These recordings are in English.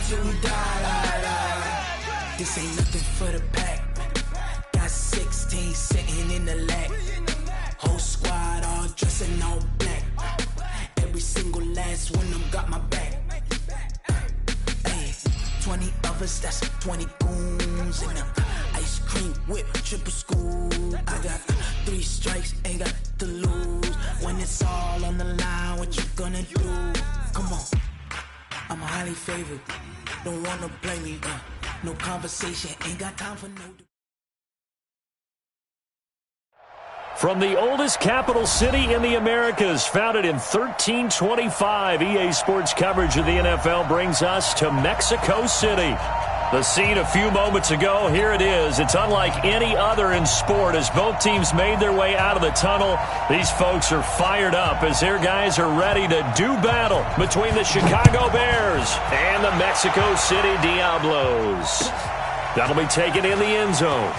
till we die. This ain't nothing for the pack. Got 16 sitting in the lap. Whole squad all dressing all black. Every single last one of them got my back. 20 of us, that's 20 goons in them. Ice cream whip, triple school. I got 3 strikes, ain't got to lose. When it's all on the line, what you gonna do? Come on, I'm highly favored. Don't wanna blame me, no conversation, ain't got time for no. From the oldest capital city in the Americas, founded in 1325, EA Sports coverage of the NFL brings us to Mexico City. The scene a few moments ago, here it is. It's unlike any other in sport as both teams made their way out of the tunnel. These folks are fired up as their guys are ready to do battle between the Chicago Bears and the Mexico City Diablos. That'll be taken in the end zone.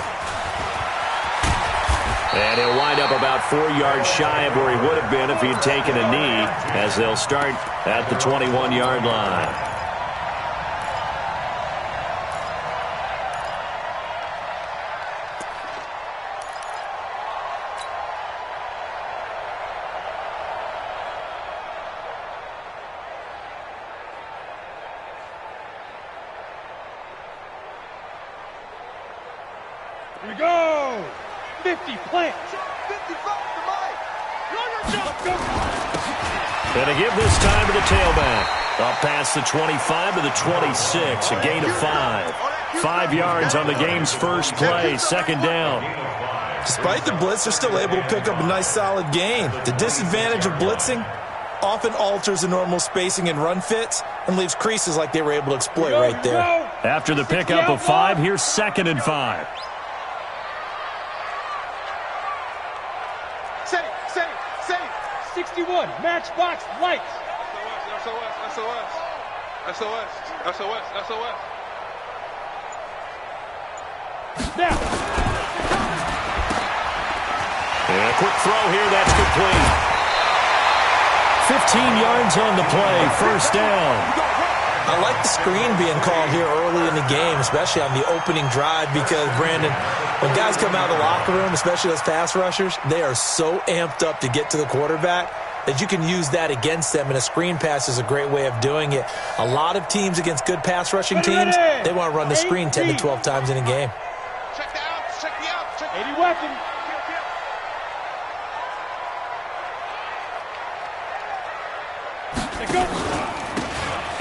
And he'll wind up about 4 yards shy of where he would have been if he had taken a knee, as they'll start at the 21-yard line. Here we go! 50, plant. 55 to Mike. And to give this time to the tailback. Up past the 25 to the 26. A gain of 5. 5 yards on the game's first play. Second down. Despite the blitz, they're still able to pick up a nice solid gain. The disadvantage of blitzing often alters the normal spacing and run fits and leaves creases like they were able to exploit right there. After the pickup of 5, here's 2nd and 5. 61, matchbox lights. SOS. Now. And a quick throw here, that's complete. 15 yards on the play, first down. I like the screen being called here early in the game, especially on the opening drive, because, Brandon, when guys come out of the locker room, especially those pass rushers, they are so amped up to get to the quarterback that you can use that against them, and a screen pass is a great way of doing it. A lot of teams against good pass rushing teams, they want to run the screen 10 to 12 times in a game. Check the outs. 80 weapon.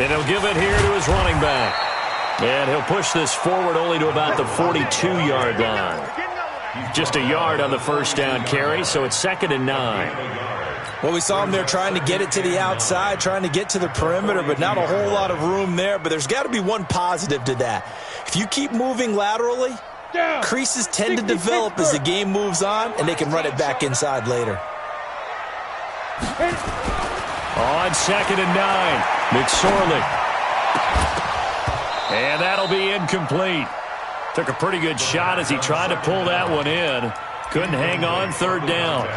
And he'll give it here to his running back. And he'll push this forward only to about the 42-yard line. Just a yard on the first down carry, so it's 2nd and 9. Well, we saw him there trying to get it to the outside, trying to get to the perimeter, but not a whole lot of room there. But there's got to be one positive to that. If you keep moving laterally, creases tend to develop as the game moves on, and they can run it back inside later. On 2nd and 9, McSorley. And that'll be incomplete. Took a pretty good shot as he tried to pull that one in. Couldn't hang on, 3rd down.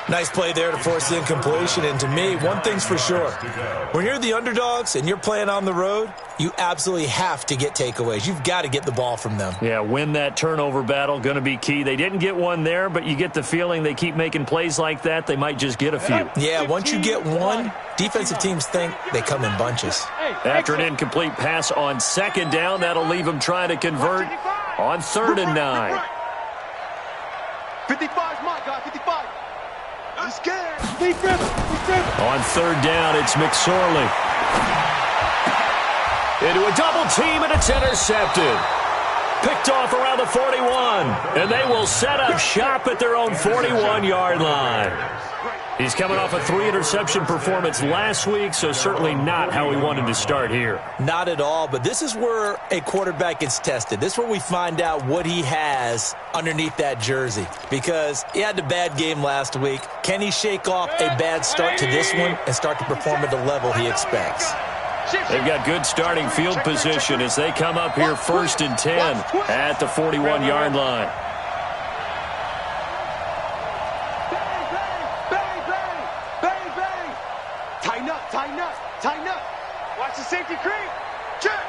Nice play there to force the incompletion. And to me, one thing's for sure. When you're the underdogs and you're playing on the road, you absolutely have to get takeaways. You've got to get the ball from them. Yeah, win that turnover battle, going to be key. They didn't get one there, but you get the feeling they keep making plays like that, they might just get a few. Yeah, once you get one, defensive teams think they come in bunches. After an incomplete pass on 2nd down, that'll leave them trying to convert on 3rd and 9. 55's my guy, 55. I'm scared. On 3rd down, it's McSorley. Into a double team, and it's intercepted. Picked off around the 41, and they will set up shop at their own 41-yard line. He's coming off a 3-interception performance last week, so certainly not how he wanted to start here. Not at all, but this is where a quarterback gets tested. This is where we find out what he has underneath that jersey, because he had a bad game last week. Can he shake off a bad start to this one and start to perform at the level he expects? They've got good starting field position as they come up here 1st and 10 at the 41-yard line. Tighten up. Watch the safety creep. Check.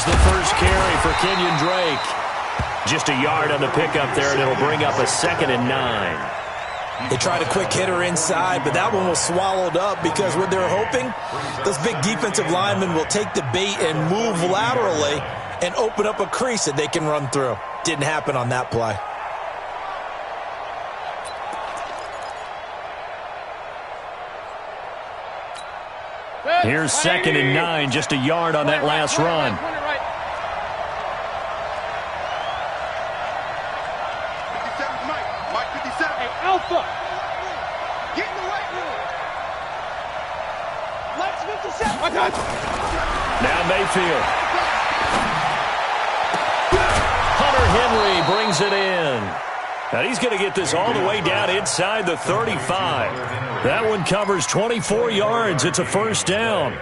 the first carry for Kenyon Drake. Just a yard on the pickup there, and it'll bring up a 2nd and 9. They tried a quick hitter inside, but that one was swallowed up because what they're hoping, those big defensive linemen will take the bait and move laterally and open up a crease that they can run through. Didn't happen on that play. Here's 2nd and 9, just a yard on that last run. Mike 57. Hey, Alpha. Get in the right room. Lex 57. Now Mayfield. Hunter Henry brings it in. Now he's going to get this all the way down inside the 35. That one covers 24 yards. It's a first down.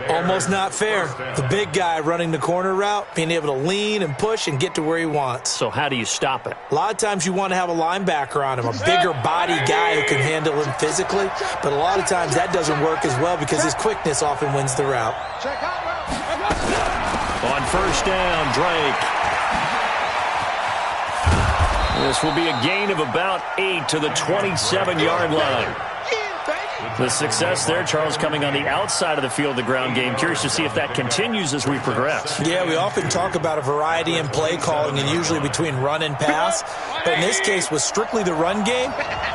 Almost not fair. The big guy running the corner route, being able to lean and push and get to where he wants. So how do you stop it? A lot of times you want to have a linebacker on him, a bigger body guy who can handle him physically, but a lot of times that doesn't work as well because his quickness often wins the route. On first down, Drake. This will be a gain of about 8 to the 27-yard line. The success there, Charles, coming on the outside of the field, the ground game. Curious to see if that continues as we progress. Yeah, we often talk about a variety in play calling and usually between run and pass. But in this case, with strictly the run game,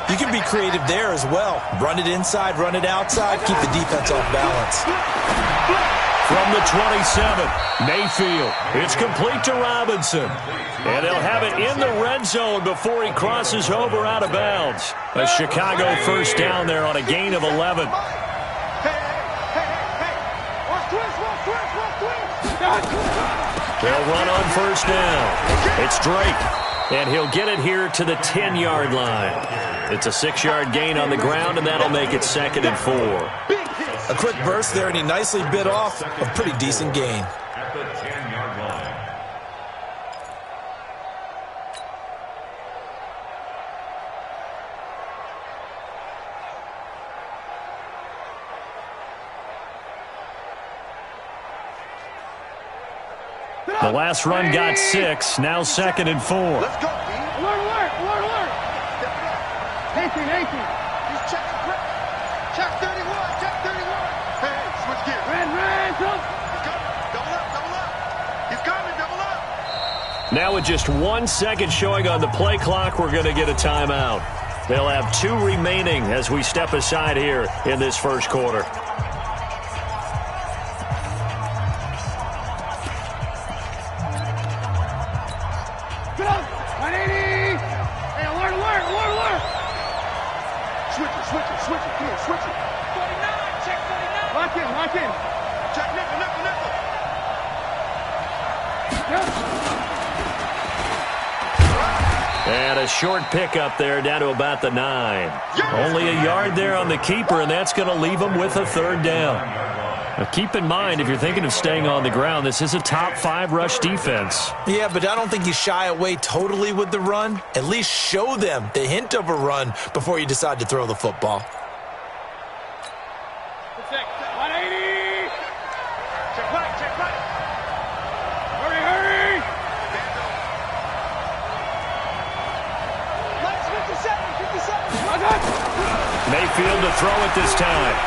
you can be creative there as well. Run it inside, run it outside, keep the defense off balance. From the 27, Mayfield. It's complete to Robinson. And they'll have it in the red zone before he crosses over out of bounds. A Chicago first down there on a gain of 11. They'll run on first down. It's Drake. And he'll get it here to the 10-yard line. It's a 6-yard gain on the ground, and that'll make it 2nd and 4. A quick burst there, and he nicely bit off a pretty decent gain. At the 10-yard line. The last run got 6, now 2nd and 4. Let's go, B. Alert. Nathan. He's checking grip. Check 31. Hey, switch gears. Ran, He's coming. Double up. He's coming, double up. Now with just 1 second showing on the play clock, we're going to get a timeout. They'll have 2 remaining as we step aside here in this first quarter. Switch it. Come on, switch it. 49. Check 49. Lock in. Check nickel. And a short pickup there down to about the 9. Only a yard there on the keeper, and that's going to leave them with a 3rd down. Now keep in mind, if you're thinking of staying on the ground, this is a top 5 rush defense. Yeah, but I don't think you shy away totally with the run. At least show them the hint of a run before you decide to throw the football. 180. Check right. Hurry. Let's 57. Mayfield to throw it this time.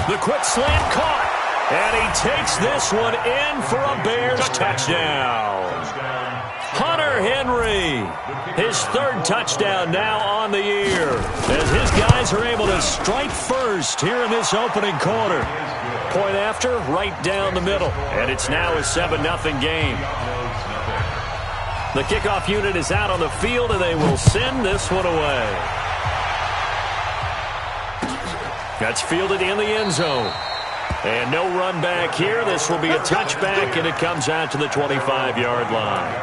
The quick slant caught. And he takes this one in for a Bears touchdown. Hunter Henry, his 3rd touchdown now on the year, as his guys are able to strike first here in this opening quarter. Point after, right down the middle, and it's now a 7-0 game. The kickoff unit is out on the field, and they will send this one away. That's fielded in the end zone. And no run back here. This will be a touchback, and it comes out to the 25-yard line.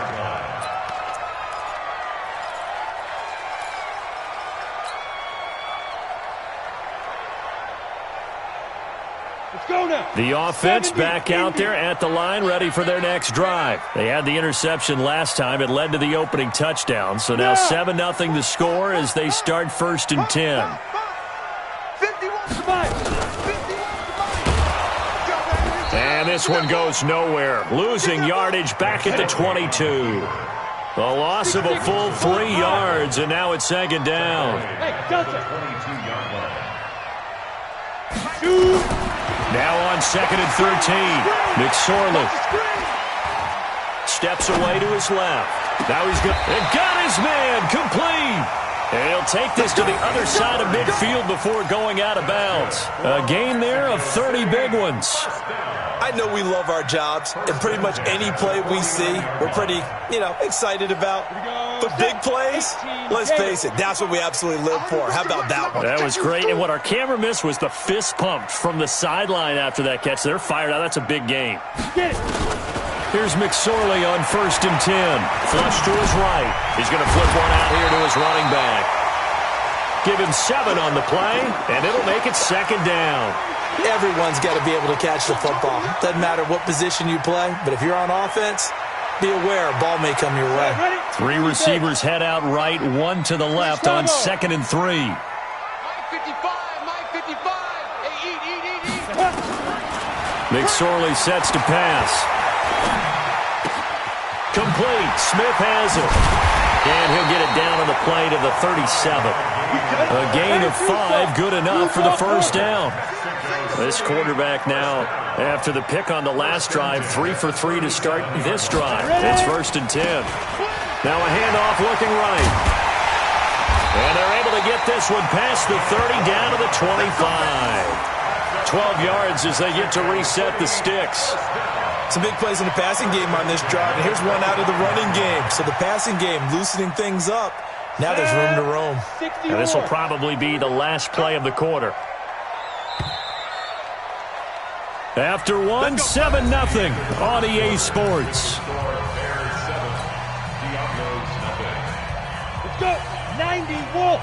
Let's go now. The offense back out there at the line, ready for their next drive. They had the interception last time. It led to the opening touchdown. So now 7-0 the score as they start 1st and 10. 51 51 And this one goes nowhere. Losing yardage back at the 22. A loss of a full 3 yards, and now it's second down. Now on second and 13. McSorley steps away to his left. Now he's good. And got his man complete. And he'll take this to the other side of midfield before going out of bounds. A gain there of 30 big ones. I know we love our jobs, and pretty much any play we see, we're pretty, excited about. But big plays, let's face it, that's what we absolutely live for. How about that one? That was great, and what our camera missed was the fist pump from the sideline after that catch. They're fired out. That's a big game. Here's McSorley on 1st and 10. Flush to his right. He's going to flip one out here to his running back. Give him 7 on the play, and it'll make it second down. Everyone's got to be able to catch the football. Doesn't matter what position you play, but if you're on offense, be aware a ball may come your way. 3 receivers head out right, 1 to the left on 2nd and 3. Mike 55, eat. McSorley sets to pass. Complete. Smith has it. And he'll get it down on the play to the 37. A gain of 5, good enough for the first down. This quarterback now, after the pick on the last drive, 3 for 3 to start this drive. It's 1st and 10. Now a handoff looking right. And they're able to get this one past the 30 down to the 25. 12 yards as they get to reset the sticks. Some big plays in the passing game on this drive, and here's one out of the running game. So the passing game loosening things up. Now there's room to roam. And this will probably be the last play of the quarter. After 1, 7-0 on EA Sports. Let's go. 90, Wolf.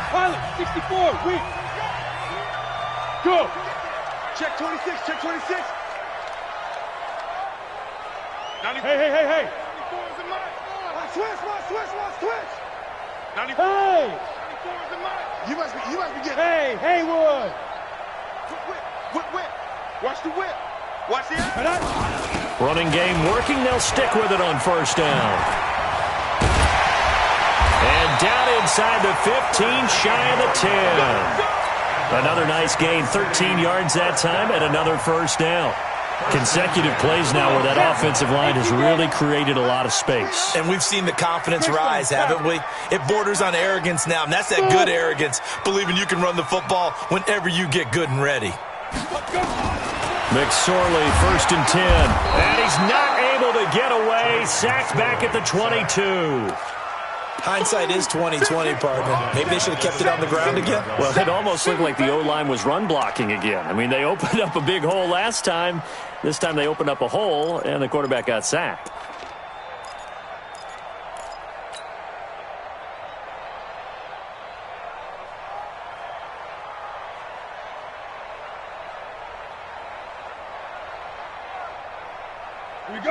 Pilot, 64, weak. Go. Check 26, check 26. Hey. Switch. 94. Hey. You must be getting. Hey, Haywood. Whip. Watch the whip. Watch the Running game working. They'll stick with it on 1st down. And down inside the 15, shy of the 10. Another nice gain, 13 yards that time, and another 1st down. Consecutive plays now where that offensive line has really created a lot of space. And we've seen the confidence rise, haven't we? It borders on arrogance now, and that's that good arrogance, believing you can run the football whenever you get good and ready. McSorley, 1st and 10. And he's not able to get away. Sacked back at the 22. Hindsight is 20/20, partner. Maybe they should have kept it on the ground again. Well, it almost looked like the O-line was run blocking again. I mean, they opened up a big hole last time. This time they opened up a hole, and the quarterback got sacked.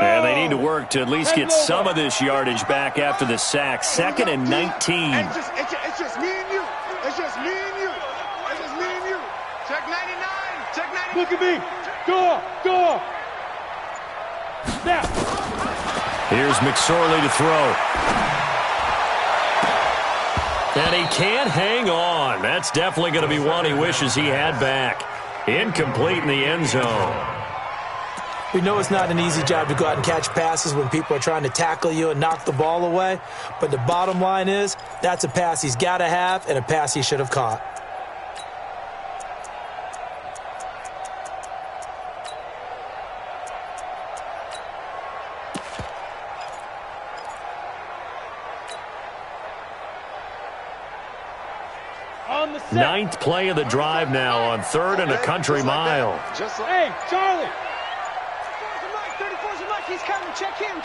And they need to work to at least get some of this yardage back after the sack. 2nd and 19. It's just me and you. It's just me and you. Check 99. Check 99. Look at me. Go. Snap. Here's McSorley to throw. And he can't hang on. That's definitely going to be one he wishes he had back. Incomplete in the end zone. We know it's not an easy job to go out and catch passes when people are trying to tackle you and knock the ball away. But the bottom line is, that's a pass he's got to have and a pass he should have caught. Ninth play of the drive now on 3rd and a country mile. Hey, Charlie. 34's a Mike. He's coming. Check him.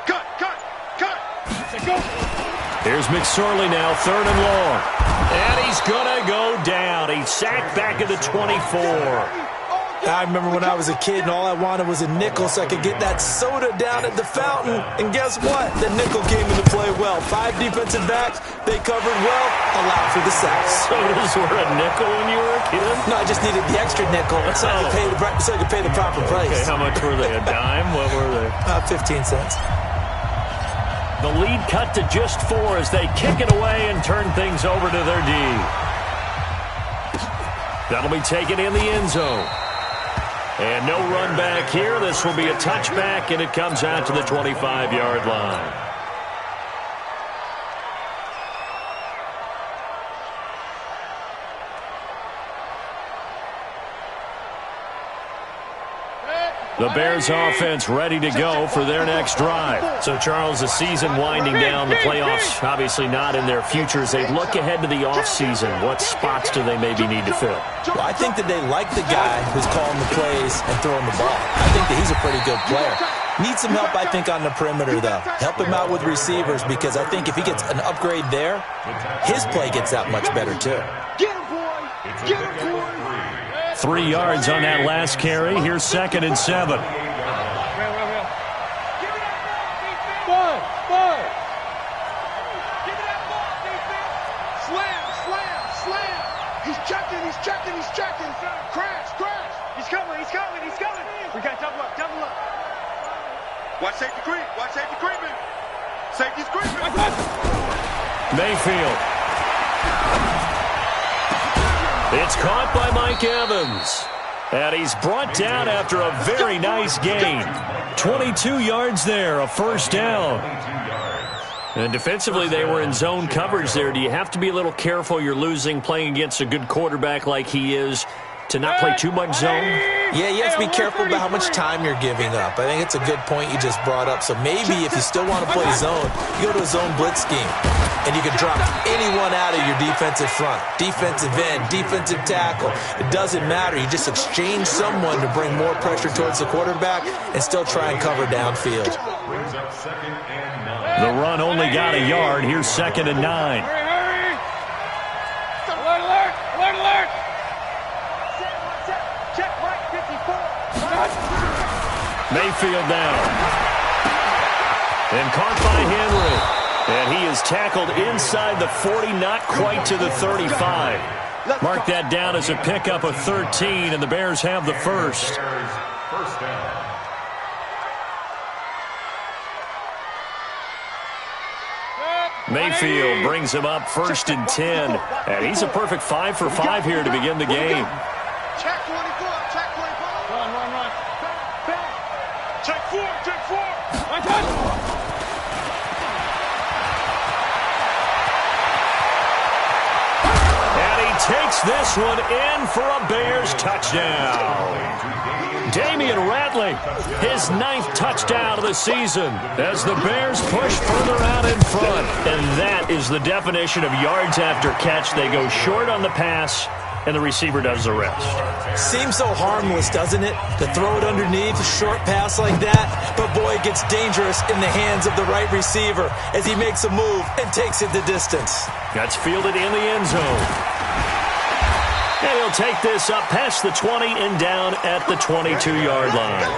Cut. Go. Here's McSorley now, 3rd and long. And he's going to go down. He's sacked back at the 24. I remember when I was a kid and all I wanted was a nickel so I could get that soda down at the fountain. And guess what? The nickel came into play well. 5 defensive backs, they covered well, allowed for the sacks. Sodas were a nickel when you were a kid? No, I just needed the extra nickel so I could pay the proper price. Okay, how much were they? A dime? What were they? 15 cents. The lead cut to just 4 as they kick it away and turn things over to their D. That'll be taken in the end zone. And no run back here. This will be a touchback, and it comes out to the 25-yard line. The Bears offense ready to go for their next drive. So, Charles, the season winding down, the playoffs obviously not in their futures. They look ahead to the offseason. What spots do they maybe need to fill? Well, I think that they like the guy who's calling the plays and throwing the ball. I think that he's a pretty good player. Needs some help, I think, on the perimeter, though. Help him out with receivers because I think if he gets an upgrade there, his play gets that much better, too. Get him, boy! Get him, boy! 3 yards on that last carry. Here's 2nd and 7. Bud! Give me that ball, defense! Slam! He's checking! Crash! He's coming! We got double up! Watch safety creeping! Safety's creeping! Mayfield. It's caught by Mike Evans. And he's brought down after a very nice gain. 22 yards there, a first down. And defensively, they were in zone coverage there. Do you have to be a little careful? You're losing playing against a good quarterback like he is to not play too much zone? Yeah, you have to be careful about how much time you're giving up. I think it's a good point you just brought up. So maybe if you still want to play zone, you go to a zone blitz scheme. And you can drop anyone out of your defensive front. Defensive end, defensive tackle. It doesn't matter. You just exchange someone to bring more pressure towards the quarterback and still try and cover downfield. The run only got a yard. Here's 2nd and 9. Hurry! Alert! Check right 54! Mayfield down. And caught by Henry. And he is tackled inside the 40, not quite to the 35. Mark that down as a pickup of 13, and the Bears have the first. Mayfield brings him up 1st and 10. And he's a perfect 5 for 5 here to begin the game. Check 24! Run! Check 4! Takes this one in for a Bears touchdown. Damian Ratley, his 9th touchdown of the season as the Bears push further out in front. And that is the definition of yards after catch. They go short on the pass, and the receiver does the rest. Seems so harmless, doesn't it? To throw it underneath, a short pass like that. But, boy, it gets dangerous in the hands of the right receiver as he makes a move and takes it the distance. That's fielded in the end zone. And he'll take this up past the 20 and down at the 22-yard line.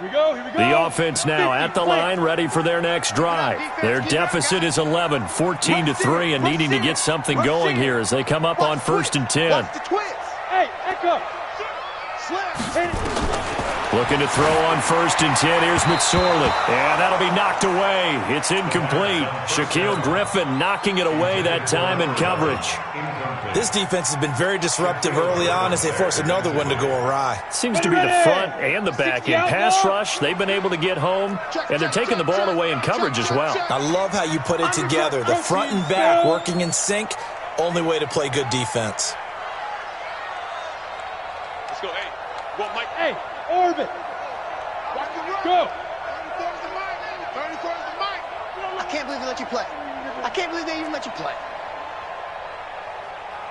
Here we go. The offense now at the line, ready for their next drive. Their deficit is 11, 14-3, and needing to get something going here as they come up on 1st and 10. Watch the twist! Hey, Echo! Looking to throw on 1st and 10. Here's McSorley. And that'll be knocked away. It's incomplete. Shaquille Griffin knocking it away that time in coverage. This defense has been very disruptive early on as they force another one to go awry. Seems to be the front and the back end. Pass rush, they've been able to get home, and they're taking the ball away in coverage as well. I love how you put it together. The front and back working in sync. Only way to play good defense. Let's go, hey. Go, Mike. Hey, Orbit. Go. 34's the mic. I can't believe they let you play. I can't believe they even let you play.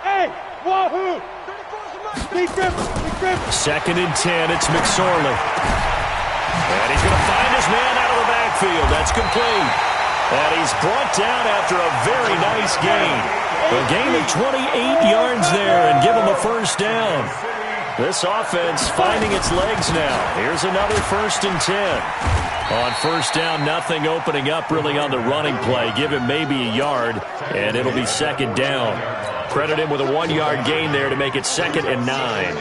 Hey, Wahoo. 34's the mic. Big Griffin. 2nd and 10, it's McSorley. And he's going to find his man out of the backfield. That's complete. And he's brought down after a very nice gain. A gain of 28 yards there and give him a first down. This offense finding its legs now. Here's another 1st and 10. On first down, nothing opening up really on the running play. Give him maybe a yard, and it'll be 2nd down. Credit him with a 1-yard gain there to make it 2nd and 9.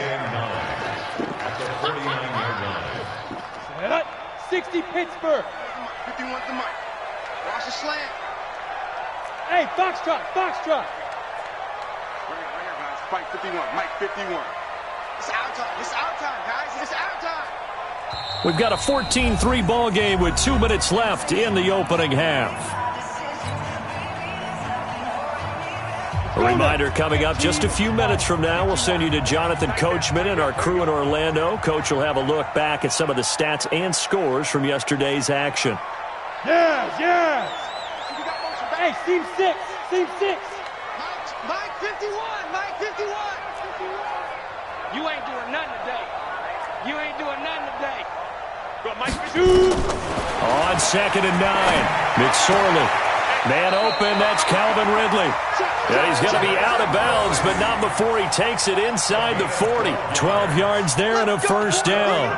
60 Pittsburgh. 51 to Mike. Watch the slant. Hey, Foxtrot, Foxtrot. Right here, guys. Fight 51. Mike 51. It's our time. It's our time, guys. It's our time. We've got a 14-3 ball game with 2 minutes left in the opening half. A reminder coming up just a few minutes from now. We'll send you to Jonathan Coachman and our crew in Orlando. Coach will have a look back at some of the stats and scores from yesterday's action. Yes, yes. Hey, team 6. Team 6. Mike 51. Mike 51. You ain't doing nothing today. You ain't doing nothing today. Go, Mike 52. On 2nd and 9. McSorley. Man open, that's Calvin Ridley. And he's going to be out of bounds, but not before he takes it inside the 40. 12 yards there and a first down.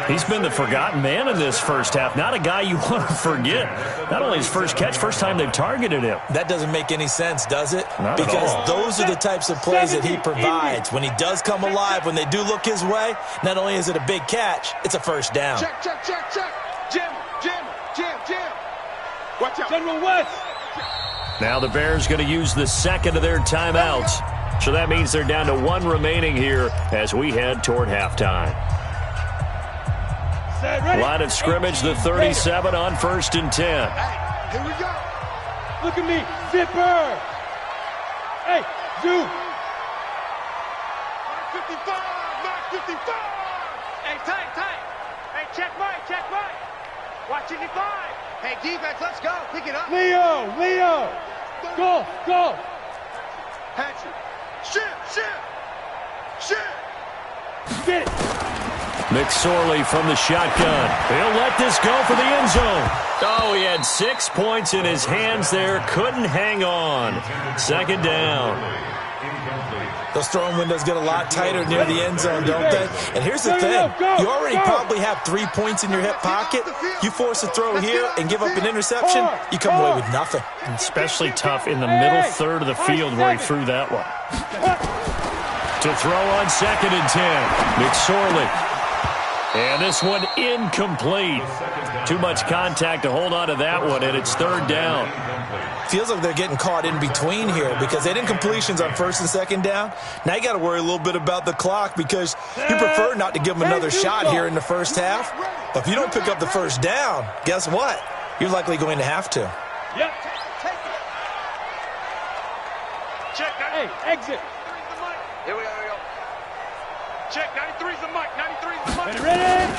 He's been the forgotten man in this first half. Not a guy you want to forget. Not only his first catch, first time they've targeted him. That doesn't make any sense, does it? Not at all. Because those are the types of plays that he provides. When he does come alive, when they do look his way, not only is it a big catch, it's a first down. Check, check, check, check. Jim. Watch out. General West. Now the Bears going to use the 2nd of their timeouts. So that means they're down to 1 remaining here as we head toward halftime. Line of scrimmage, the 37 on 1st and 10. Hey, here we go. Look at me. Zipper. Hey, you. Mark 55. Mark 55. Hey, tight. Hey, check Mike. Watch 55. Hey, defense, let's go. Pick it up. Leo. Go. Hatchet. Shit. Get it. McSorley from the shotgun. He'll let this go for the end zone. Oh, he had 6 points in his hands there. Couldn't hang on. 2nd down. Those throwing windows get a lot tighter near the end zone, don't they? And here's the thing. You already probably have 3 points in your hip pocket. You force a throw here and give up an interception, you come away with nothing. Especially tough in the middle third of the field where he threw that one. To throw on 2nd and 10. McSorley. And this one incomplete. Too much contact to hold on to that one, and it's 3rd down. Feels like they're getting caught in between here because they didn't completions on 1st and 2nd down. Now you got to worry a little bit about the clock because you prefer not to give them another shot here in the first half. But if you don't pick up the first down, guess what? You're likely going to have to. Yep. Check. Hey, exit. Here we go. Check. 93's the Mike. 93's the Mike. Ready?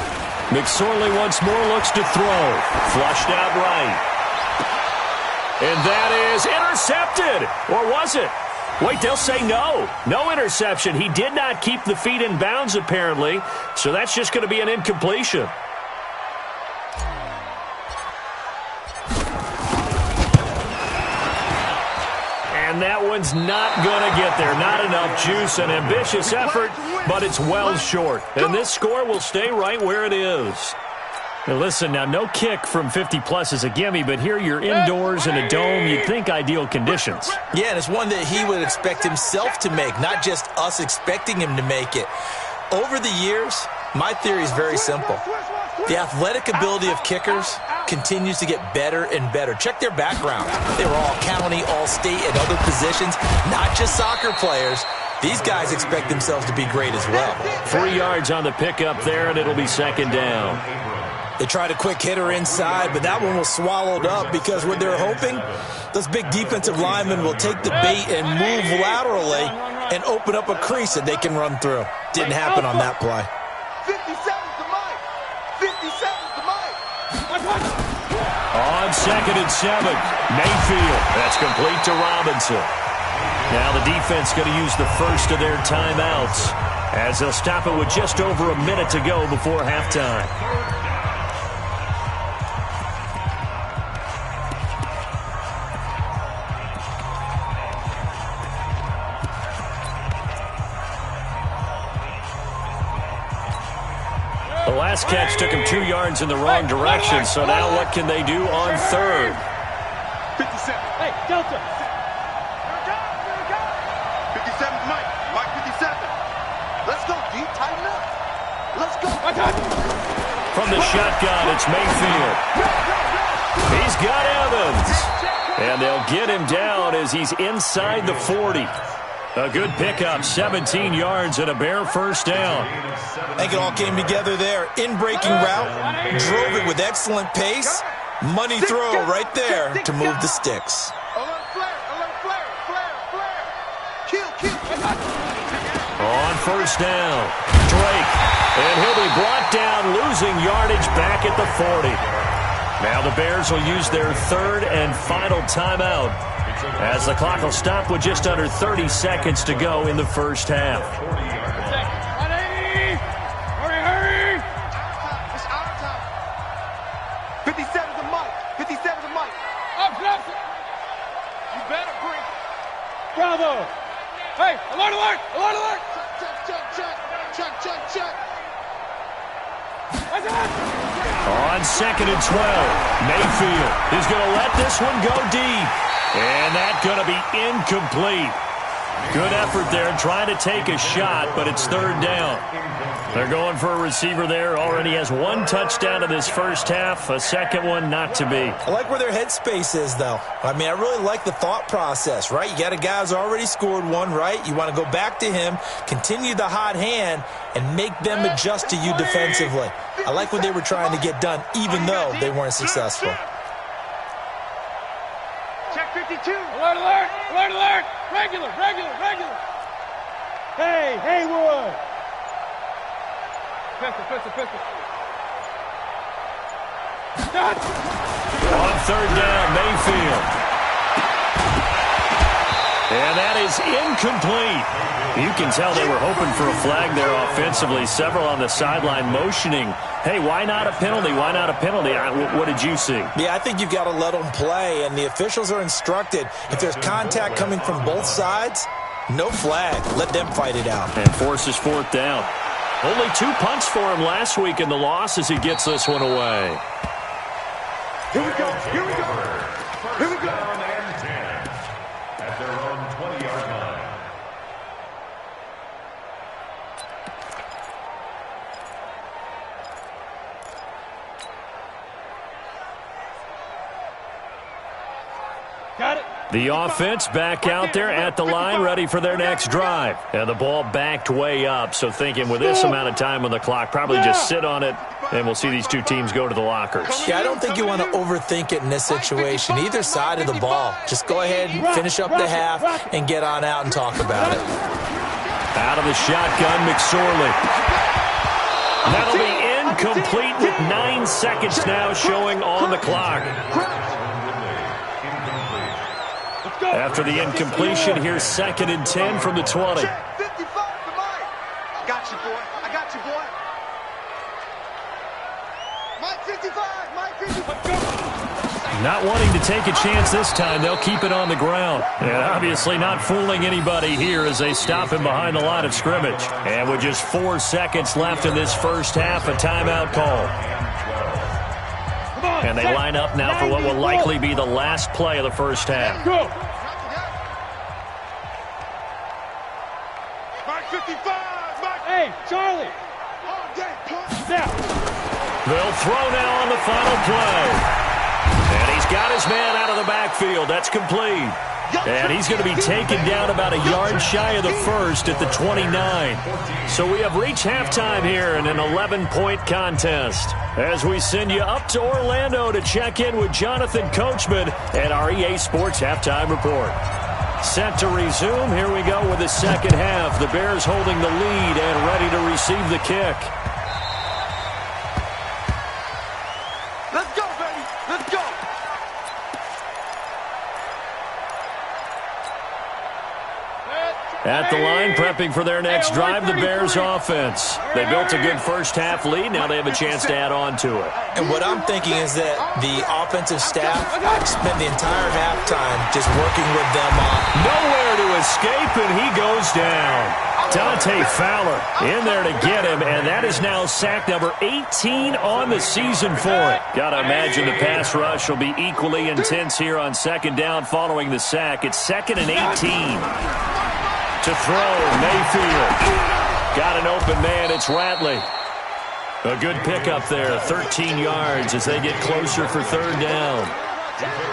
McSorley once more looks to throw. Flushed out right. And that is intercepted. Or was it? Wait, they'll say no. No interception. He did not keep the feet in bounds, apparently. So that's just going to be an incompletion. And that one's not going to get there. Not enough juice. An ambitious effort, but it's well short. And this score will stay right where it is. Now listen, now no kick from 50-plus is a gimme, but here you're indoors in a dome. You'd think ideal conditions. Yeah, and it's one that he would expect himself to make, not just us expecting him to make it. Over the years, my theory is very simple. The athletic ability of kickers continues to get better and better. Check their background. They were all county, all state, and other positions, not just soccer players. These guys expect themselves to be great as well. 3 yards on the pickup there, and it'll be 2nd down. They tried a quick hitter inside, but that one was swallowed up because what they're hoping, those big defensive linemen will take the bait and move laterally and open up a crease that they can run through. Didn't happen on that play. 57's the Mike. 57's the Mike. On 2nd and 7, Mayfield. That's complete to Robinson. Now the defense going to use the first of their timeouts. as they'll stop it with just over a minute to go before halftime. The last catch took him 2 yards in the wrong direction, so now what can they do on third? 57. Hey, Delta. 57's Mike. Mike 57. Let's go, D. Tighten up. Let's go. From the shotgun, it's Mayfield. He's got Evans. And they'll get him down as he's inside the 40. A good pickup, 17 yards and a Bear first down. I think it all came together there. In-breaking route, drove it with excellent pace. Money throw right there to move the sticks. Alert flare, flare. Kill. On first down, Drake. And he'll be brought down, losing yardage back at the 40. Now the Bears will use their third and final timeout, as the clock will stop with just under 30 seconds to go in the first half. 180! Hurry! It's our time. 57's a Mike. 57's a Mike. Up, You better bring. Bravo! Hey, alert! Check. On second and 12, Mayfield is going to let this one go deep. And that's going to be incomplete. Good effort there trying to take a shot, but it's third down. They're going for a receiver there. Already has 1 touchdown in this first half, a second one not to be. I like where their headspace is, though. I mean, I really like the thought process, right? You got a guy who's already scored one, right? You want to go back to him, continue the hot hand, and make them adjust to you defensively. I like what they were trying to get done, even though they weren't successful. Check 52. Alert! Regular! Hey, Haywood! Pistol. On third down, Mayfield. And that is incomplete. You can tell they were hoping for a flag there offensively. Several on the sideline motioning, hey, why not a penalty? What did you see? Yeah, I think you've got to let them play, and the officials are instructed, if there's contact coming from both sides, no flag. Let them fight it out. And forces fourth down. Only 2 punts for him last week in the loss as he gets this one away. Here we go. At their own 20-yard line. Got it. The offense back out there at the line, ready for their next drive. And the ball backed way up, so thinking with this amount of time on the clock, probably just sit on it, and we'll see these two teams go to the lockers. Yeah, I don't think you want to overthink it in this situation. Either side of the ball. Just go ahead and finish up the half and get on out and talk about it. Out of the shotgun, McSorley. That'll be incomplete with 9 seconds now showing on the clock. After the incompletion, here's 2nd and 10 from the 20. 55 for Mike. I got you, boy. Mike 55. Not wanting to take a chance this time, they'll keep it on the ground. And obviously not fooling anybody here as they stop him behind the line of scrimmage. And with just 4 seconds left in this first half, a timeout call. And they line up now for what will likely be the last play of the first half. Go. Mike 55. Mike. Hey, Charlie. All day, push. Now. They'll throw now on the final play. And he's got his man out of the backfield. That's complete. And he's going to be taken down about a yard shy of the first at the 29. So we have reached halftime here in an 11-point contest. As we send you up to Orlando to check in with Jonathan Coachman at our EA Sports Halftime Report. Set to resume. Here we go with the second half. The Bears holding the lead and ready to receive the kick. Let's go, baby. Let's go. Set. At the line, prepping for their next drive, the Bears offense. They built a good first-half lead. Now they have a chance to add on to it. And what I'm thinking is that the offensive staff spent the entire halftime just working with them on. Nowhere to escape, and he goes down. Dante Fowler in there to get him, and that is now sack number 18 on the season for it. Got to imagine the pass rush will be equally intense here on second down following the sack. It's 2nd and 18. To throw, Mayfield. Got an open man, it's Ratley. A good pickup there, 13 yards as they get closer for third down.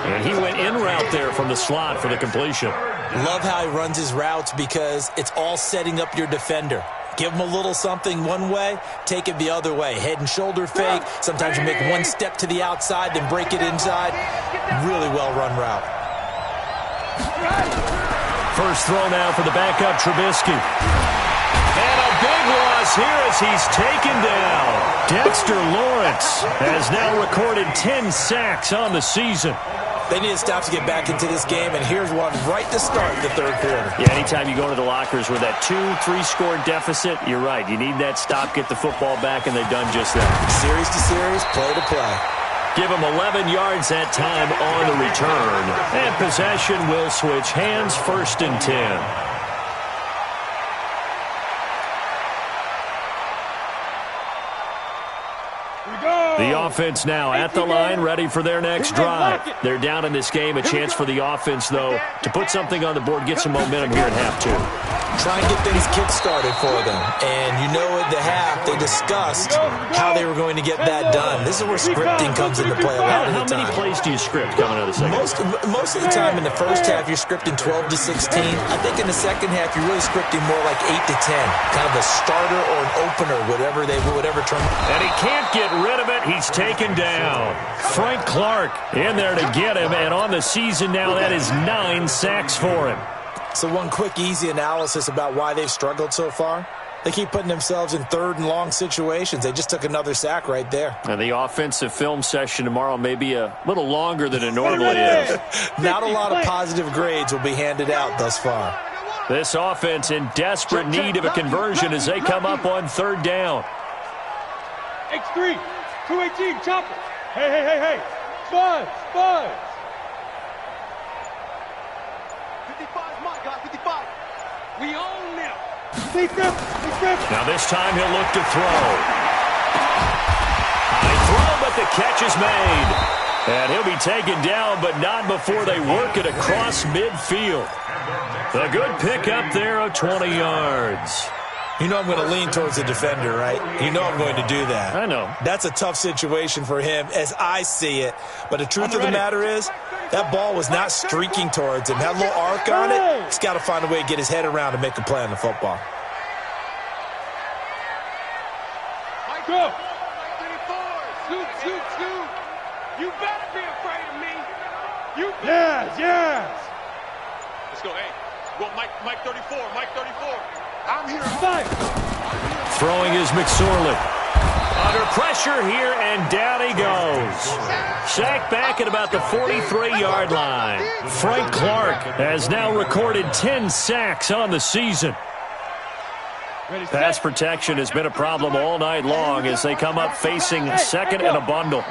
And he went in route there from the slot for the completion. Love how he runs his routes because it's all setting up your defender. Give him a little something one way, take it the other way. Head and shoulder fake. Sometimes you make one step to the outside, then break it inside. Really well-run route. First throw now for the backup, Trubisky. And a big loss here as he's taken down. Dexter Lawrence has now recorded 10 sacks on the season. They need to stop to get back into this game, and here's one right to start the third quarter. Yeah, anytime you go to the lockers with that 2-3 score deficit, you're right. You need that stop, get the football back, and they've done just that. Series to series, play to play. Give him 11 yards that time on the return. And possession will switch hands, 1st and 10. The offense now at the line, ready for their next drive. They're down in this game. A chance for the offense, though, to put something on the board, get some momentum here at half 2. Try and get things kick-started for them. And you know at the half, they discussed how they were going to get that done. This is where scripting comes into play a lot of the time. How many plays do you script coming out of the second half? Most of the time in the first half, you're scripting 12 to 16. I think in the second half, you're really scripting more like 8 to 10. Kind of a starter or an opener, whatever term. And he can't get rid of it. He's taken down. Frank Clark in there to get him, and on the season now, that is 9 sacks for him. So one quick, easy analysis about why they've struggled so far. They keep putting themselves in third and long situations. They just took another sack right there. And the offensive film session tomorrow may be a little longer than it normally is. Not a lot of positive grades will be handed out thus far. This offense in desperate need of a conversion as they come up on third down. X3, 218, chopper. Hey. Buzz. 55, my God, 55. We own them. Now this time he'll look to throw. High throw, but the catch is made. And he'll be taken down, but not before they work it across midfield. A good pickup there of 20 yards. You know I'm going to lean towards the defender, right? You know I'm going to do that. I know. That's a tough situation for him as I see it. But the truth of the matter is, that ball was not streaking towards him. Had a little arc on it. He's got to find a way to get his head around and make a play on the football. Go. Shoot. You better be afraid of me. Yes. Let's go, hey. Well, Mike 34. I'm here. Throwing is McSorley. Under pressure here, and down he goes. Sacked back at about the 43-yard line. Frank Clark has now recorded 10 sacks on the season. Pass protection has been a problem all night long as they come up facing second and a bundle.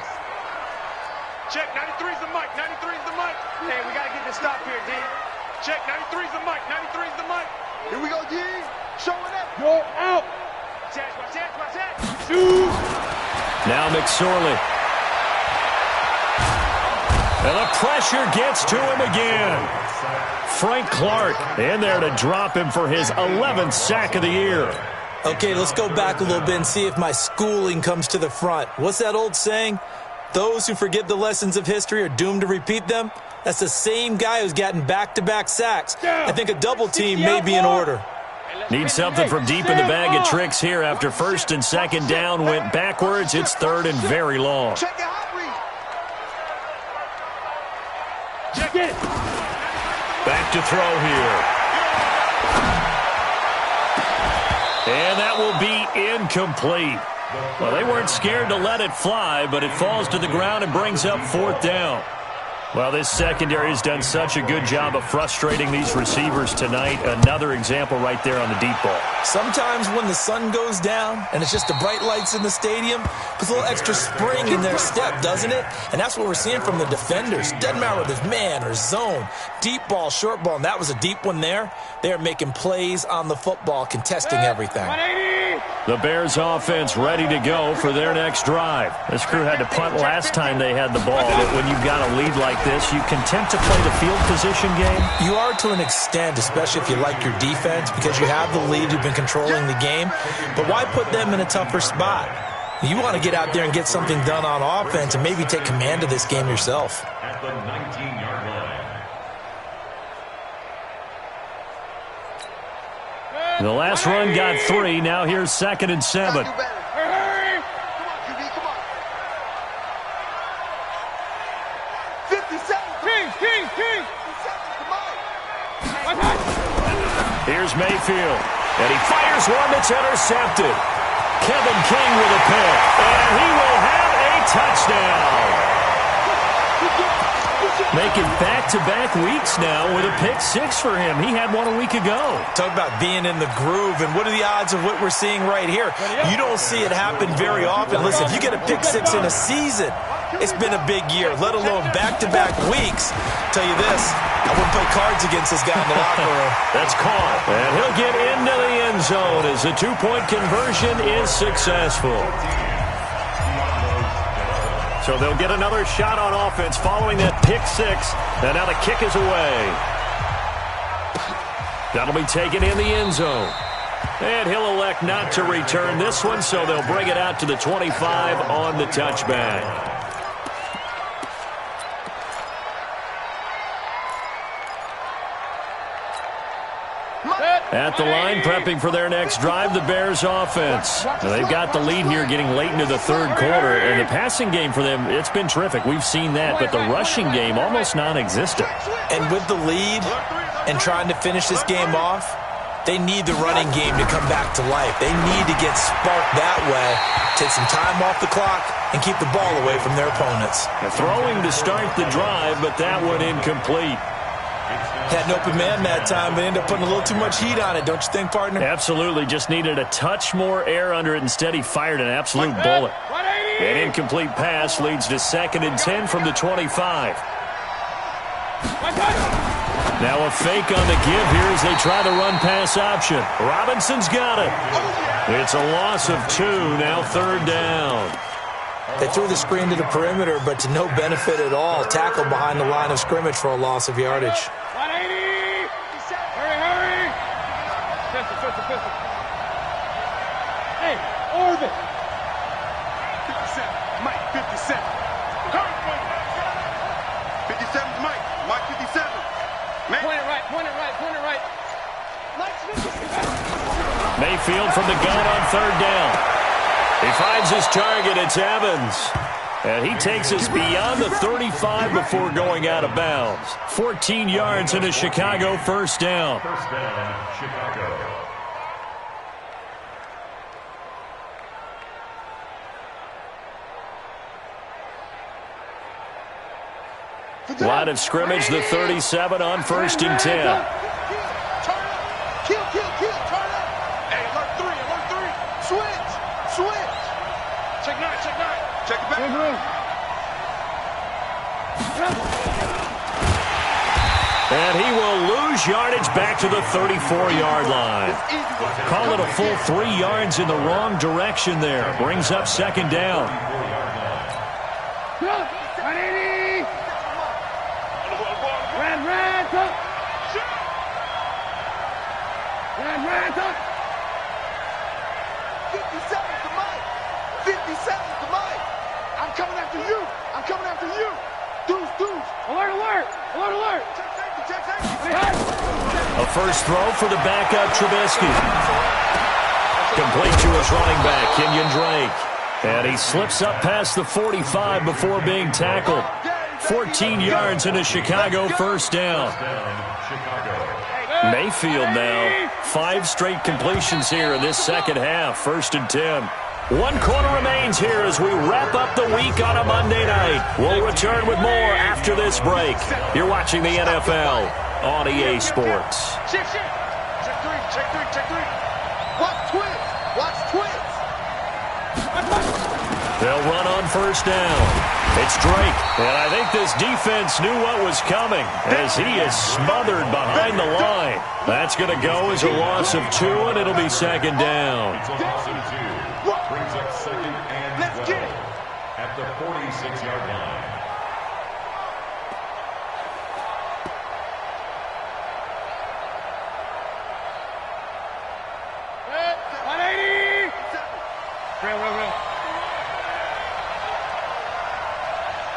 Check, 93's the mic. Hey, we got to get this stop here, D. Check, 93's the mic. Here we go, D. Showing up. Go out. Watch that. Shoot. Now McSorley. And the pressure gets to him again. Frank Clark in there to drop him for his 11th sack of the year. Okay, let's go back a little bit and see if my schooling comes to the front. What's that old saying? Those who forget the lessons of history are doomed to repeat them. That's the same guy who's gotten back-to-back sacks. I think a double team may be in order. Need something from deep in the bag of tricks here after first and second down went backwards. It's third and very long. Check it out, Reed. Check it. Back to throw here. And that will be incomplete. Well, they weren't scared to let it fly, but it falls to the ground and brings up fourth down. Well, this secondary has done such a good job of frustrating these receivers tonight. Another example right there on the deep ball. Sometimes when the sun goes down and it's just the bright lights in the stadium, puts a little extra spring in their step, doesn't it? And that's what we're seeing from the defenders. Doesn't matter whether it's man or zone, deep ball, short ball, and that was a deep one there. They're making plays on the football, contesting everything. The Bears offense ready to go for their next drive. This crew had to punt last time they had the ball, but when you've got a lead like this, you content to play the field position game? You are to an extent, especially if you like your defense, because you have the lead, you've been controlling the game. But why put them in a tougher spot? You want to get out there and get something done on offense and maybe take command of this game yourself. At the 19-yard line. The last run got 3. Now here's 2nd and 7. Come on, QB, come on. 57. King. Here's Mayfield, and he fires one that's intercepted. Kevin King with a pick, and he will have a touchdown. Making back-to-back weeks now with a pick 6 for him. He had one a week ago. Talk about being in the groove, and what are the odds of what we're seeing right here? You don't see it happen very often. Listen, if you get a pick 6 in a season, it's been a big year, let alone back-to-back weeks. Tell you this, I wouldn't play cards against this guy in the locker room. That's caught, and he'll get into the end zone as the 2-point conversion is successful. So they'll get another shot on offense following that pick 6, and now the kick is away. That'll be taken in the end zone. And he'll elect not to return this one, so they'll bring it out to the 25 on the touchback. At the line, prepping for their next drive, the Bears offense. Now, they've got the lead here getting late into the third quarter, and the passing game for them, it's been terrific. We've seen that, but the rushing game almost non-existent. And with the lead and trying to finish this game off, they need the running game to come back to life. They need to get sparked that way, take some time off the clock, and keep the ball away from their opponents. Throwing to start the drive, but that one incomplete. Had an open man that time, but ended up putting a little too much heat on it, don't you think, partner? Absolutely. Just needed a touch more air under it. Instead, he fired an absolute bullet. An incomplete pass leads to 2nd and 10 from the 25. Now a fake on the give here as they try the run-pass option. Robinson's got it. It's a loss of 2, now 3rd down. They threw the screen to the perimeter, but to no benefit at all. Tackled behind the line of scrimmage for a loss of yardage. 180! Hurry! Pistol. Hey, Orbit! 57. Mike, 57. 57's Mike. Mike, 57. Man. Point it right. Mike's 57. Mayfield from the gun on 3rd down. He finds his target. It's Evans. And he takes us beyond the 35 before going out of bounds. 14 yards and a Chicago first down. First down, Chicago. Line of scrimmage, the 37 on 1st and 10. Turn up. Kill. Turn up. Hey, alert 3. Switch. Check 9. Check it back. And he will lose yardage back to the 34-yard line. Call it a full 3 yards in the wrong direction there. Brings up 2nd down. 180! Ran, talk! 57 to Mike. 57 to Mike. I'm coming after you. Deuce. Alert! Check safety. A first throw for the backup Trubisky. Complete to his running back, Kenyon Drake. And he slips up past the 45 before being tackled. 14 yards and a Chicago first down. Mayfield now. 5 straight completions here in this second half. 1st and 10. 1 quarter remains here as we wrap up the week on a Monday night. We'll return with more after this break. You're watching the NFL on EA Sports. Check three, check three, check three. Watch twins, watch twins. They'll run on first down. It's Drake, and I think this defense knew what was coming as he is smothered behind the line. That's going to go as a loss of 2, and it'll be second down. It's a loss of 2. Brings up second and 12 at the 46-yard line. Real.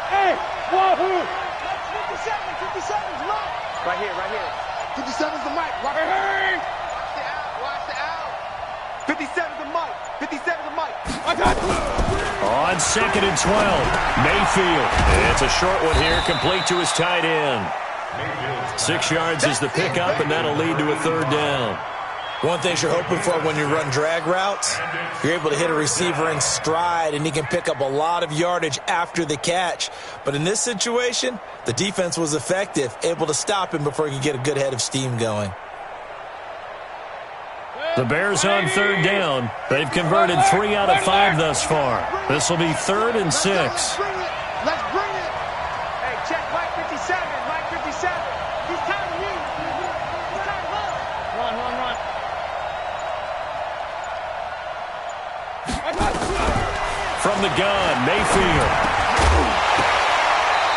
Hey, wahoo! 57's Mike. Right here. 57's the Mike. Watch the out. 57's the Mike. 57's the Mike. On second and 12, Mayfield. It's a short one here, complete to his tight end. 6 yards is the pickup, and that'll lead to a third down. One thing you're hoping for when you run drag routes, you're able to hit a receiver in stride, and he can pick up a lot of yardage after the catch. But in this situation, the defense was effective, able to stop him before he could get a good head of steam going. The Bears on third down. They've converted 3 out of 5 thus far. This will be 3rd and 6. Let's bring it. Hey, check Mike 57. Mike 57. He's tired of me. He's tired of us. Run. From the gun, Mayfield.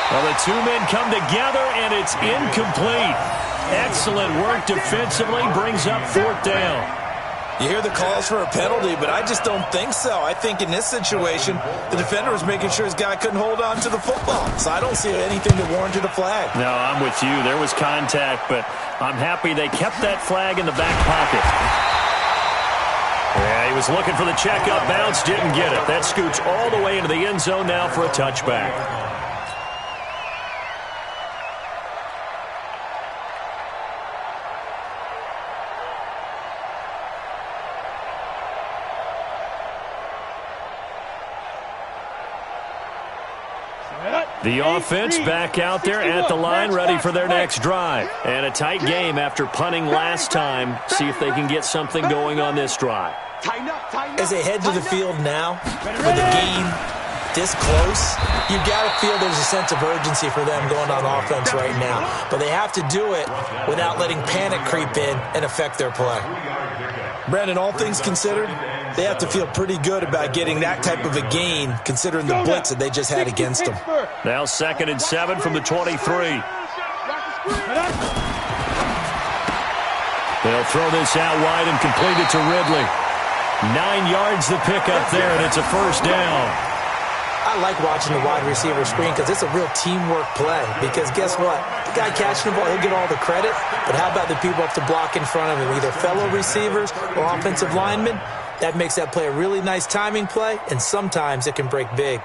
Well, the 2 men come together, and it's incomplete. Excellent work defensively, brings up 4th down. You hear the calls for a penalty, but I just don't think so. I think in this situation, the defender was making sure his guy couldn't hold on to the football. So I don't see anything that warranted a flag. No, I'm with you. There was contact, but I'm happy they kept that flag in the back pocket. Yeah, he was looking for the checkup bounce, didn't get it. That scoots all the way into the end zone now for a touchback. The offense back out there at the line, ready for their next drive. And a tight game after punting last time. See if they can get something going on this drive. As they head to the field now, with the game this close, you got to feel there's a sense of urgency for them going on offense right now. But they have to do it without letting panic creep in and affect their play. Brandon, all things considered, they have to feel pretty good about getting that type of a gain, considering the blitz that they just had against them. Now 2nd and 7 from the 23. They'll throw this out wide and complete it to Ridley. 9 yards the pickup there, and it's a first down. I like watching the wide receiver screen because it's a real teamwork play. Because guess what? The guy catching the ball, he'll get all the credit. But how about the people up to block in front of him, either fellow receivers or offensive linemen? That makes that play a really nice timing play, and sometimes it can break big.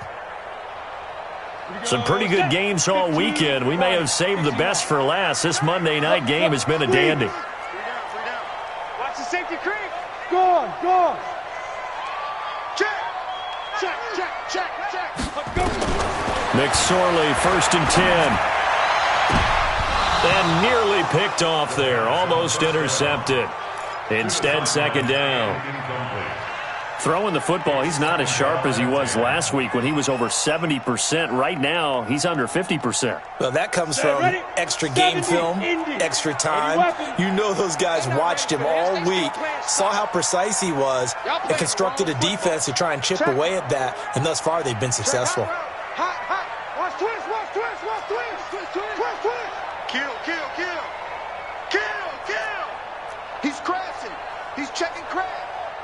Some pretty good games all weekend. We may have saved the best for last. This Monday night game has been a dandy. Watch the safety creep. Go on. Check. McSorley, 1st and 10. And nearly picked off there. Almost intercepted. Instead, 2nd down. Throwing the football, he's not as sharp as he was last week when he was over 70%. Right now, he's under 50%. Well, that comes from extra game film, extra time. You know those guys watched him all week, saw how precise he was, and constructed a defense to try and chip away at that, and thus far they've been successful. Watch twins. Kill. He's crashing. He's checking crash.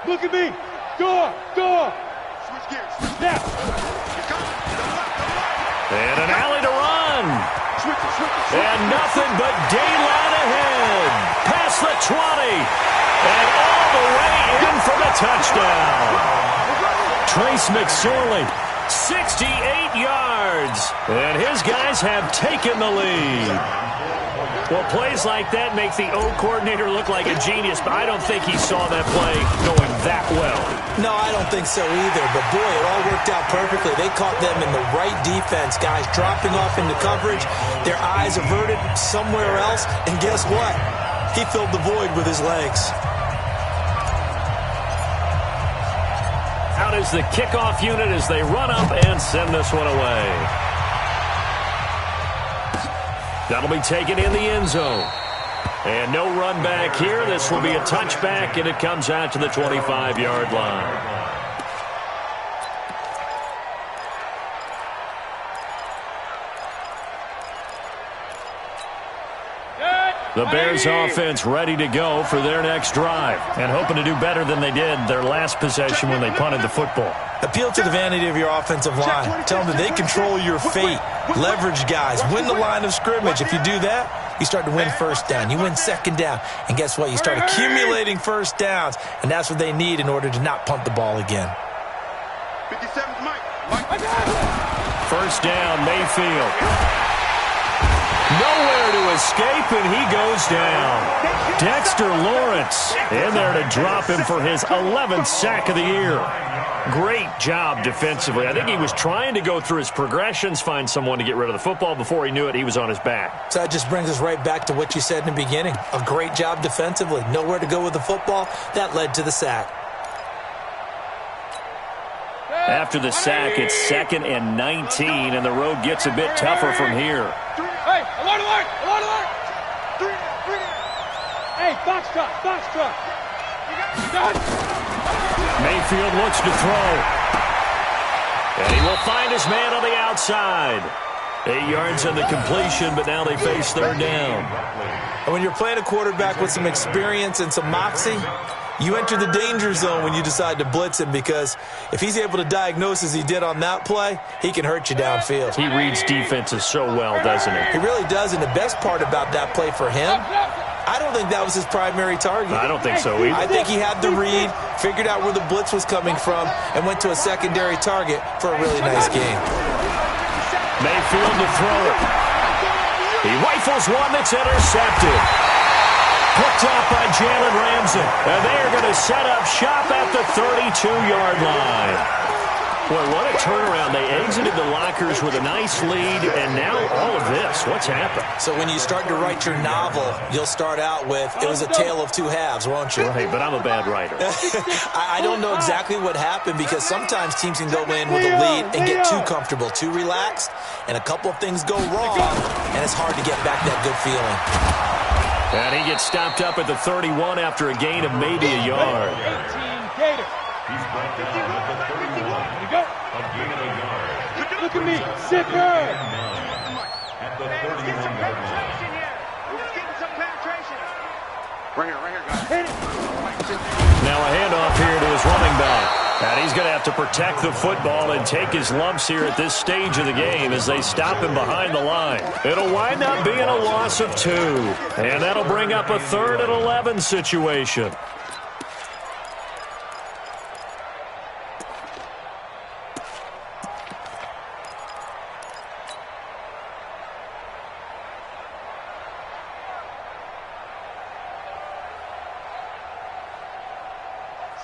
Look at me. Go. Switch gears. Now. And an alley to run. Switch. And nothing but daylight ahead. Past the 20. And all the way in for the touchdown. Trace McSorley, 68 yards. And his guys have taken the lead. Well, plays like that make the O coordinator look like a genius, but I don't think he saw that play going that well. No, I don't think so either, but boy, it all worked out perfectly. They caught them in the right defense, guys dropping off into coverage, their eyes averted somewhere else, and guess what? He filled the void with his legs. Out is the kickoff unit as they run up and send this one away. That'll be taken in the end zone. And no run back here. This will be a touchback, and it comes out to the 25-yard line. The Bears offense ready to go for their next drive and hoping to do better than they did their last possession when they punted the football. Appeal to the vanity of your offensive line. Tell them that they control your fate. Leverage guys. Win the line of scrimmage. If you do that, you start to win first down. You win second down. And guess what? You start accumulating first downs. And that's what they need in order to not punt the ball again. 57's Mike. First down, Mayfield. Nowhere to escape, and he goes down. Dexter Lawrence in there to drop him for his 11th sack of the year. Great job defensively. I think he was trying to go through his progressions, find someone to get rid of the football. Before he knew it, he was on his back. So that just brings us right back to what you said in the beginning. A great job defensively. Nowhere to go with the football. That led to the sack. After the sack, it's 2nd and 19, and the road gets a bit tougher from here. Hey, alert, alert, alert, alert! Hey, box truck. Mayfield looks to throw. And he will find his man on the outside. 8 yards on the completion, but now they face third down. And when you're playing a quarterback with some experience and some moxie, you enter the danger zone when you decide to blitz him, because if he's able to diagnose as he did on that play, he can hurt you downfield. He reads defenses so well, doesn't he? He really does, and the best part about that play for him, I don't think that was his primary target. I don't think so either. I think he had the read, figured out where the blitz was coming from, and went to a secondary target for a really nice game. Mayfield to throw it. He rifles one that's intercepted. Picked up by Jalen Ramsey. And they are going to set up shop at the 32-yard line. Boy, what a turnaround. They exited the lockers with a nice lead, and now all of this. What's happened? So when you start to write your novel, you'll start out with, it was a tale of two halves, won't you? Right, but I'm a bad writer. I don't know exactly what happened, because sometimes teams can go in with a lead and get too comfortable, too relaxed, and a couple of things go wrong, and it's hard to get back that good feeling. And he gets stopped up at the 31 after a gain of maybe a yard. 18 Gator. He's brought down at the 31. Here you go. A gain of a yard. Look at me. Zipper. At the 31-yard line. Let's get some penetration. Right here, guys. Hit it. Now a handoff here to his running back. And he's going to have to protect the football and take his lumps here at this stage of the game as they stop him behind the line. It'll wind up being a loss of 2. And that'll bring up a 3rd and 11 situation.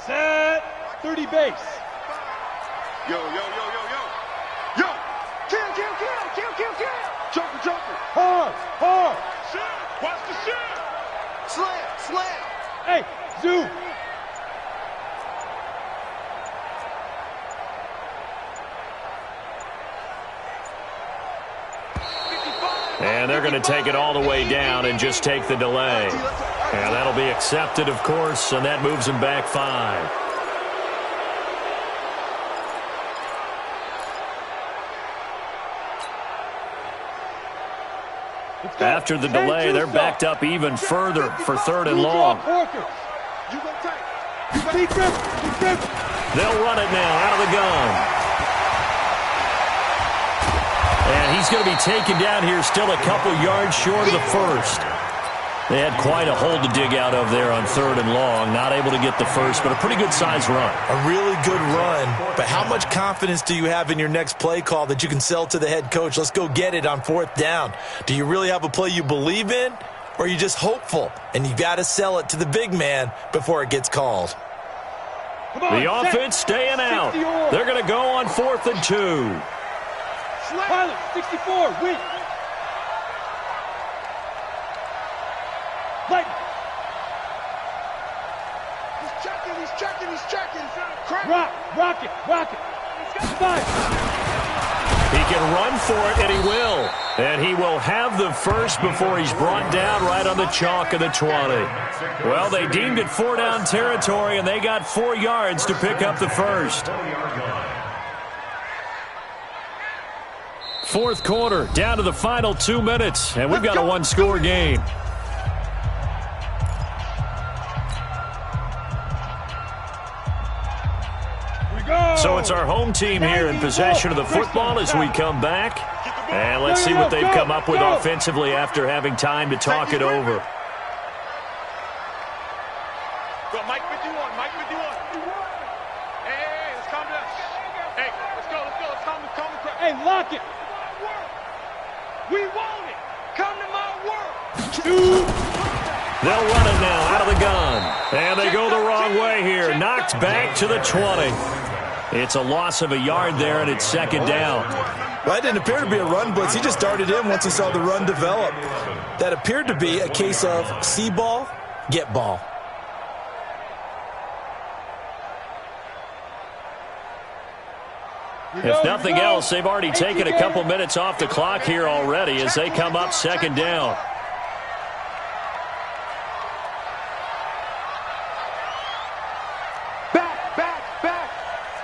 Set. 30 base. Yo. Kill. Joker. Hard. Shit. Watch the shit. Slam. Hey, zoo. And they're going to take it all the way down and just take the delay. And that'll be accepted, of course, and that moves him back 5. After the delay, they're backed up even further for 3rd and long. They'll run it now out of the gun. And he's going to be taken down here still a couple yards short of the first. They had quite a hole to dig out of there on 3rd and long. Not able to get the first, but a pretty good-sized run. A really good run, but how much confidence do you have in your next play call that you can sell to the head coach? Let's go get it on 4th down. Do you really have a play you believe in, or are you just hopeful? And you got to sell it to the big man before it gets called. The offense staying out. They're going to go on 4th and 2. Pilot, 64, win. Light. He's checking. Rock it. 5. He can run for it, and he will. And he will have the first before he's brought down right on the chalk of the 20. Well, they deemed it 4-down territory, and they got 4 yards to pick up the first. 4th quarter, down to the final 2 minutes, and we've got a 1-score game. So it's our home team here in possession of the football as we come back. And let's see what they've come up with offensively after having time to talk it over. Go, Mike with you on. Hey, let's calm down. Hey, let's go. Let's calm the crowd. Hey, lock it. We want it. Come to my world. They'll run it now out of the gun. And they go the wrong way here. Knocked back to the 20. It's a loss of a yard there, and it's 2nd down. Well, that didn't appear to be a run blitz. He just darted in once he saw the run develop. That appeared to be a case of see ball, get ball. If nothing else, they've already taken a couple minutes off the clock here already as they come up 2nd down. Back.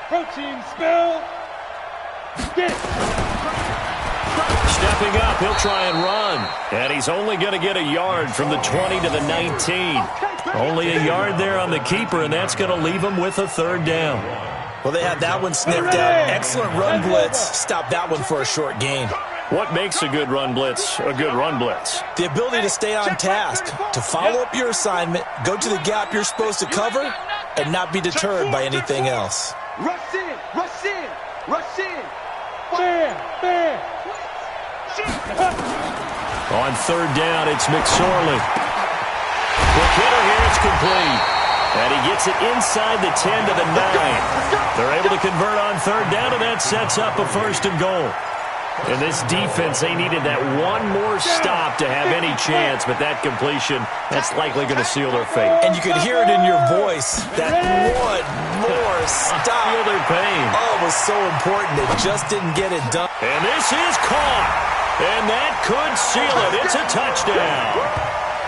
Protein spill. Get it. Stepping up, he'll try and run. And he's only going to get a yard from the 20 to the 19. Only a yard there on the keeper, and that's going to leave him with a 3rd down. Well, they had that one sniffed out. Excellent run blitz. Stop that one for a short gain. What makes a good run blitz a good run blitz? The ability to stay on task, to follow up your assignment, go to the gap you're supposed to cover, and not be deterred by anything else. Rush in. Bam. On 3rd down, it's McSorley. The hitter here is complete. And he gets it inside the 10 to the 9. They're able to convert on 3rd down, and that sets up a 1st and goal. In this defense, they needed that one more stop to have any chance, but that completion, that's likely going to seal their fate. And you could hear it in your voice, that one more stop. Feel their pain. Oh, it was so important. They just didn't get it done. And this is caught. And that could seal it. It's a touchdown.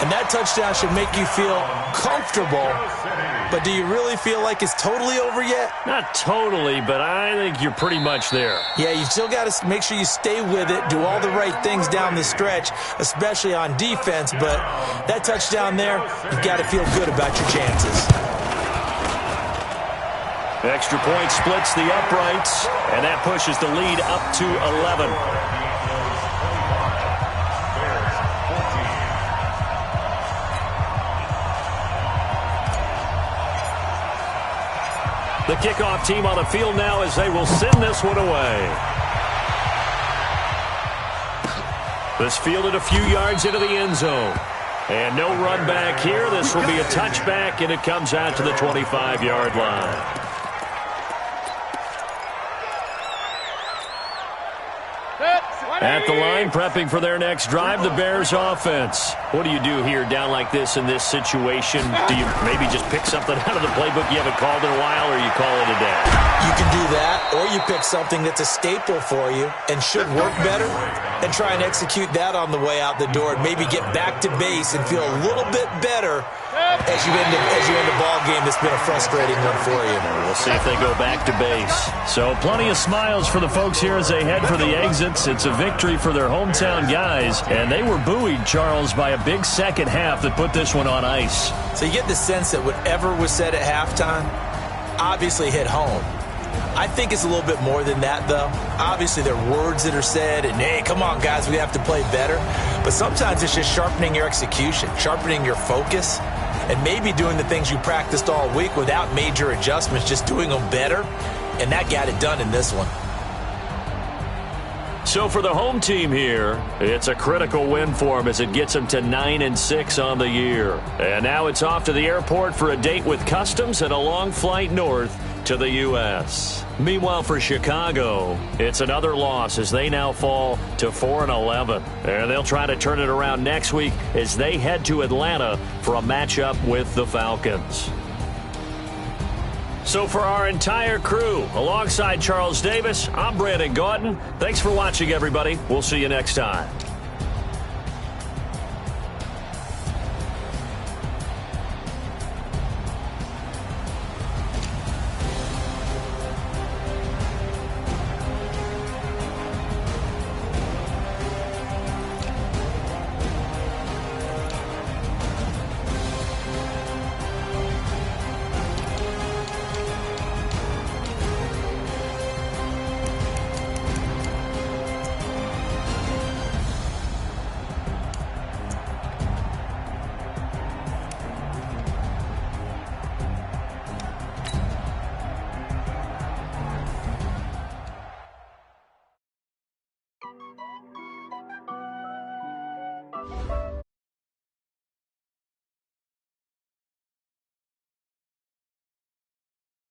And that touchdown should make you feel comfortable. But do you really feel like it's totally over yet? Not totally, but I think you're pretty much there. Yeah, you still got to make sure you stay with it, do all the right things down the stretch, especially on defense. But that touchdown there, you've got to feel good about your chances. Extra point splits the uprights, and that pushes the lead up to 11. The kickoff team on the field now as they will send this one away. This fielded a few yards into the end zone. And no run back here. This will be a touchback, and it comes out to the 25-yard line. At the line, prepping for their next drive, the Bears offense. What do you do here down like this in this situation? Do you maybe just pick something out of the playbook you haven't called in a while, or you call it a day? You can do that, or you pick something that's a staple for you and should work better and try and execute that on the way out the door and maybe get back to base and feel a little bit better as you end a ball game that's been a frustrating one for you. We'll see if they go back to base. So plenty of smiles for the folks here as they head for the exits. It's a victory for their hometown guys, and they were buoyed, Charles, by a big second half that put this one on ice. So you get the sense that whatever was said at halftime obviously hit home. I think it's a little bit more than that, though. Obviously, there are words that are said, and, hey, come on, guys, we have to play better. But sometimes it's just sharpening your execution, sharpening your focus, and maybe doing the things you practiced all week without major adjustments, just doing them better. And that got it done in this one. So for the home team here, it's a critical win for them as it gets them to 9-6 on the year. And now it's off to the airport for a date with customs and a long flight north to the U.S. Meanwhile, for Chicago, it's another loss as they now fall to 4-11. And they'll try to turn it around next week as they head to Atlanta for a matchup with the Falcons. So for our entire crew, alongside Charles Davis, I'm Brandon Gaudin. Thanks for watching, everybody. We'll see you next time.